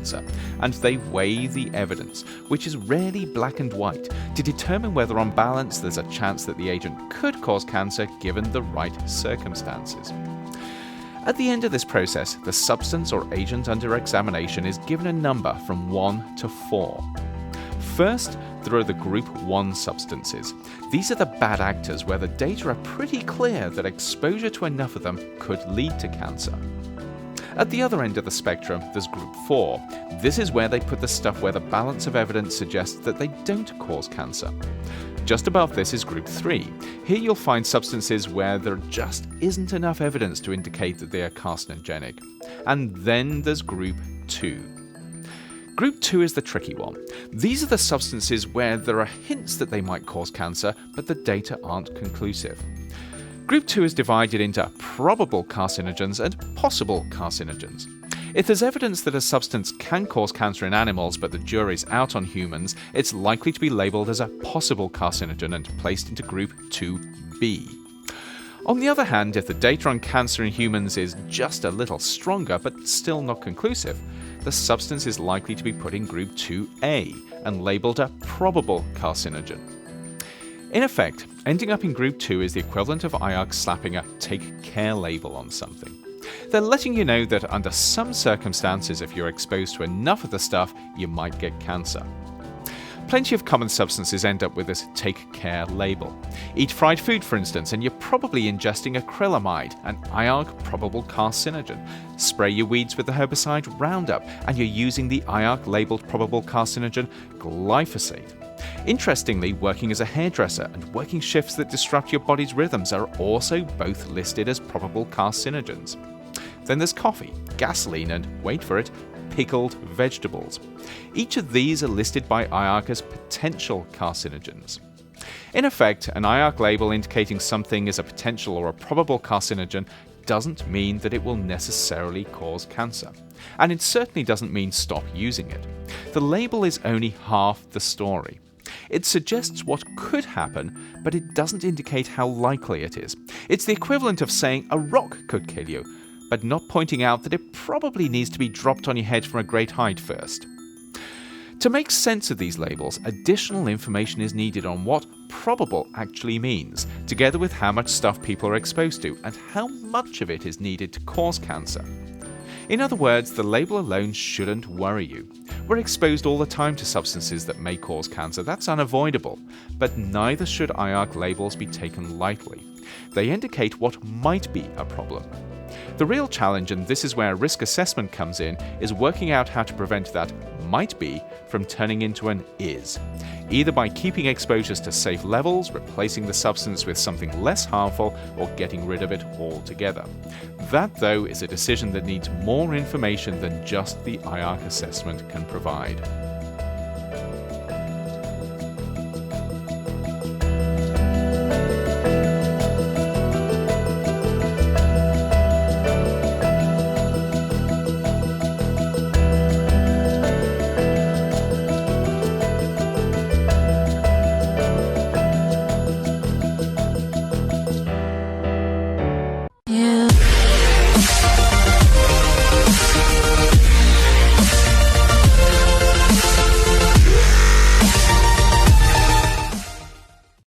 cancer, and they weigh the evidence, which is rarely black and white, to determine whether on balance there's a chance that the agent could cause cancer given the right circumstances. At the end of this process, the substance or agent under examination is given a number from 1 to 4. First, there are the Group 1 substances. These are the bad actors where the data are pretty clear that exposure to enough of them could lead to cancer. At the other end of the spectrum, there's Group 4. This is where they put the stuff where the balance of evidence suggests that they don't cause cancer. Just above this is Group 3. Here you'll find substances where there just isn't enough evidence to indicate that they are carcinogenic. And then there's Group 2. Group 2 is the tricky one. These are the substances where there are hints that they might cause cancer, but the data aren't conclusive. Group 2 is divided into probable carcinogens and possible carcinogens. If there's evidence that a substance can cause cancer in animals but the jury's out on humans, it's likely to be labelled as a possible carcinogen and placed into Group 2B. On the other hand, if the data on cancer in humans is just a little stronger but still not conclusive, the substance is likely to be put in Group 2A and labelled a probable carcinogen. In effect, ending up in Group 2 is the equivalent of IARC slapping a "take care" label on something. They're letting you know that under some circumstances, if you're exposed to enough of the stuff, you might get cancer. Plenty of common substances end up with this "take care" label. Eat fried food, for instance, and you're probably ingesting acrylamide, an IARC probable carcinogen. Spray your weeds with the herbicide Roundup, and you're using the IARC labeled probable carcinogen glyphosate. Interestingly, working as a hairdresser and working shifts that disrupt your body's rhythms are also both listed as probable carcinogens. Then there's coffee, gasoline, and, wait for it, pickled vegetables. Each of these are listed by IARC as potential carcinogens. In effect, an IARC label indicating something is a potential or a probable carcinogen doesn't mean that it will necessarily cause cancer. And it certainly doesn't mean stop using it. The label is only half the story. It suggests what could happen, but it doesn't indicate how likely it is. It's the equivalent of saying a rock could kill you, but not pointing out that it probably needs to be dropped on your head from a great height first. To make sense of these labels, additional information is needed on what probable actually means, together with how much stuff people are exposed to and how much of it is needed to cause cancer. In other words, the label alone shouldn't worry you. We're exposed all the time to substances that may cause cancer, that's unavoidable, but neither should IARC labels be taken lightly. They indicate what might be a problem. The real challenge, and this is where risk assessment comes in, is working out how to prevent that might be from turning into an is, either by keeping exposures to safe levels, replacing the substance with something less harmful, or getting rid of it altogether. That, though, is a decision that needs more information than just the IARC assessment can provide.